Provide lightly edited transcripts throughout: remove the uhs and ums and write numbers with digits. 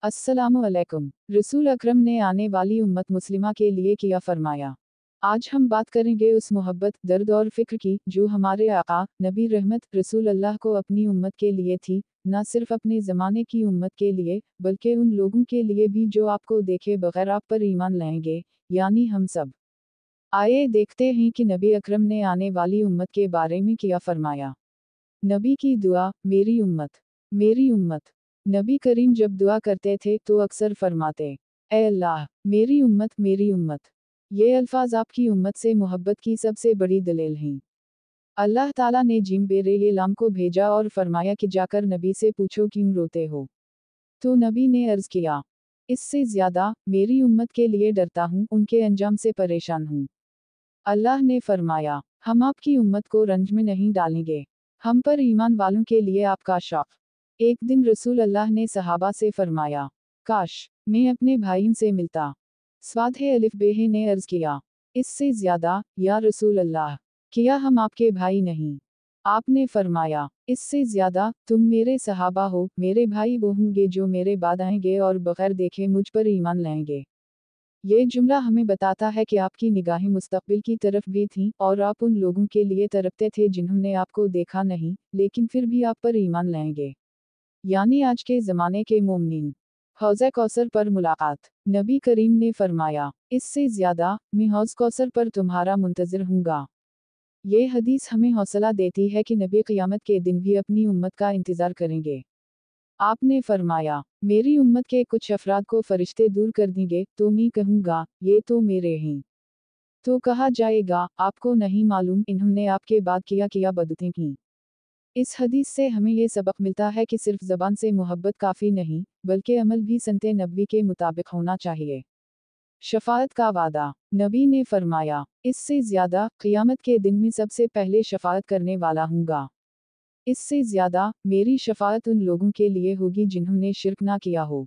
अस्सलामुअलैकुम। रसूल अकरम ने आने वाली उम्मत मुस्लिमा के लिए किया फरमाया। आज हम बात करेंगे उस मोहब्बत, दर्द और फिक्र की जो हमारे आका नबी रहमत रसूल अल्लाह को अपनी उम्मत के लिए थी, न सिर्फ अपने ज़माने की उम्मत के लिए बल्कि उन लोगों के लिए भी जो आपको देखे बगैर आप पर ईमान लाएंगे, यानी हम सब। आइए देखते हैं कि नबी अकरम ने आने वाली उम्मत के बारे में किया फरमाया। नबी की दुआ, मेरी उम्मत, मेरी उम्मत। नबी करीम जब दुआ करते थे तो अक्सर फरमाते, ए अल्लाह, मेरी उम्मत, मेरी उम्मत। ये अल्फाज आपकी उम्मत से मोहब्बत की सबसे बड़ी दलील हैं। अल्लाह ताला ने जिब्रील को भेजा और फरमाया कि जाकर नबी से पूछो क्यों रोते हो। तो नबी ने अर्ज किया, इससे ज्यादा, मेरी उम्मत के लिए डरता हूँ, उनके अंजाम से परेशान हूँ। अल्लाह ने फरमाया, हम आपकी उम्मत को रंज में नहीं डालेंगे। हम पर ईमान वालों के लिए आपका शौक। एक दिन रसूल अल्लाह ने सहाबा से फरमाया, काश मैं अपने भाइयों से मिलता। स्वाद है अलिफ बेहे ने अर्ज किया, इससे ज्यादा, या रसूल अल्लाह, किया हम आपके भाई नहीं। आपने फरमाया, इससे ज्यादा, तुम मेरे सहाबा हो, मेरे भाई वो होंगे जो मेरे बाद आएंगे और बगैर देखे मुझ पर ईमान लाएंगे। ये जुमला हमें बताता है कि आपकी निगाहें मुस्तकबिल की तरफ भी थीं और आप उन लोगों के लिए तड़पते थे जिन्होंने आपको देखा नहीं, लेकिन फिर भी आप पर ईमान लाएंगे, यानी आज के ज़माने के मोमिनीन। हौज़ कौसर पर मुलाकात। नबी करीम ने फरमाया, इससे ज़्यादा, मैं हौज़ कौसर पर तुम्हारा मुंतज़िर हूँगा। ये हदीस हमें हौसला देती है कि नबी क़यामत के दिन भी अपनी उम्मत का इंतज़ार करेंगे। आपने फरमाया, मेरी उम्मत के कुछ अफराद को फरिश्ते दूर कर देंगे, तो मैं कहूँगा, ये तो मेरे हैं। तो कहा जाएगा, आपको नहीं मालूम इन्होंने आपके बाद किया बदतें की। इस हदीस से हमें ये सबक मिलता है कि सिर्फ ज़बान से मोहब्बत काफ़ी नहीं, बल्कि अमल भी संते नबवी के मुताबिक होना चाहिए। शफाअत का वादा। नबी ने फरमाया, इससे ज़्यादा, क़यामत के दिन में सबसे पहले शफाअत करने वाला हूँगा। इससे ज्यादा, मेरी शफाअत उन लोगों के लिए होगी जिन्होंने शिर्क ना किया हो।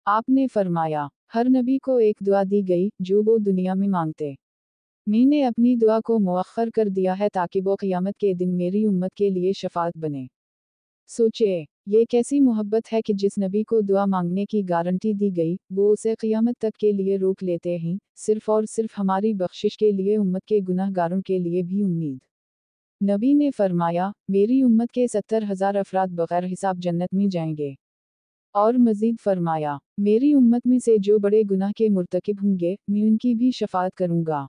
आपने फरमाया, हर नबी को एक दुआ दी गई जो वो दुनिया में मांगते। मैंने अपनी दुआ को मुअख्खर कर दिया है ताकि वो क़यामत के दिन मेरी उम्मत के लिए शफाअत बने। सोचिए, ये कैसी मोहब्बत है कि जिस नबी को दुआ मांगने की गारंटी दी गई, वो उसे क़यामत तक के लिए रोक लेते हैं, सिर्फ और सिर्फ हमारी बख्शिश के लिए, उम्मत के गुनहगारों के लिए भी उम्मीद। नबी ने फरमाया, मेरी उम्मत के 70,000 अफराद बगैर हिसाब जन्नत में जाएंगे। और मजीद फरमाया, मेरी उम्मत में से जो बड़े गुनाह के मुर्तकिब होंगे, मैं उनकी भी शफाअत करूंगा।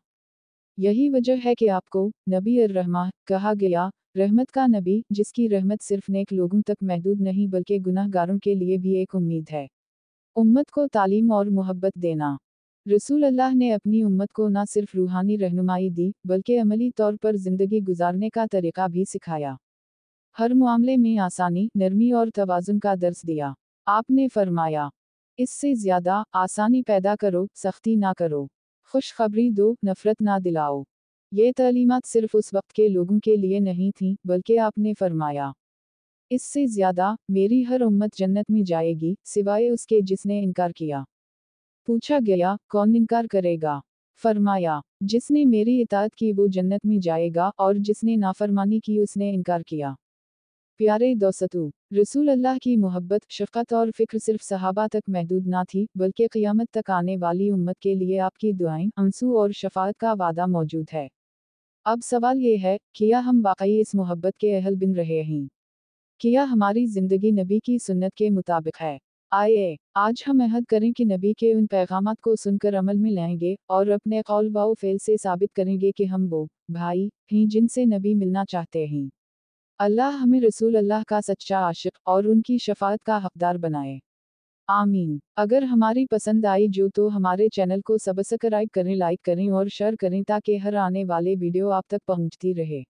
यही वजह है कि आपको नबी अर्रहमा कहा गया, रहमत का नबी, जिसकी रहमत सिर्फ नेक लोगों तक महदूद नहीं बल्कि गुनाहगारों के लिए भी एक उम्मीद है। उम्मत को तालीम और मोहब्बत देना। रसूल अल्लाह ने अपनी उम्मत को न सिर्फ रूहानी रहनुमाई दी, बल्कि अमली तौर पर ज़िंदगी गुजारने का तरीक़ा भी सिखाया। हर मामले में आसानी, नरमी और तवाज़ुन का दर्स दिया। आपने फरमाया, इससे ज़्यादा, आसानी पैदा करो, सख्ती ना करो। खुशखबरी दो, नफ़रत ना दिलाओ। ये तालीमात सिर्फ उस वक्त के लोगों के लिए नहीं थीं, बल्कि आपने फरमाया, इससे ज़्यादा, मेरी हर उम्मत जन्नत में जाएगी, सिवाय उसके जिसने इनकार किया। पूछा गया, कौन इनकार करेगा? फरमाया, जिसने मेरी इताअत की वो जन्नत में जाएगा और जिसने नाफरमानी की उसने इनकार किया। प्यारे दोस्तों, रसूल अल्लाह की मोहब्बत, शफ़क़त और फ़िक्र सिर्फ सहाबा तक महदूद ना थी, बल्कि क़यामत तक आने वाली उम्मत के लिए आपकी दुआएं, आंसू और शफ़ाअत का वादा मौजूद है। अब सवाल ये है, क्या हम वाकई इस मोहब्बत के अहल बन रहे हैं? क्या हमारी ज़िंदगी नबी की सुन्नत के मुताबिक है? आइए, आज हम अहद करें कि नबी के उन पैगामात को सुनकर अमल में लाएंगे और अपने कौल व फ़ेल से साबित करेंगे कि हम वो भाई हैं जिनसे नबी मिलना चाहते हैं। अल्लाह हमें रसूल अल्लाह का सच्चा आशिक और उनकी शफाअत का हकदार बनाए। आमीन। अगर हमारी पसंद आई जो तो हमारे चैनल को सब्सक्राइब करें, लाइक करें और शेयर करें ताकि हर आने वाले वीडियो आप तक पहुंचती रहे।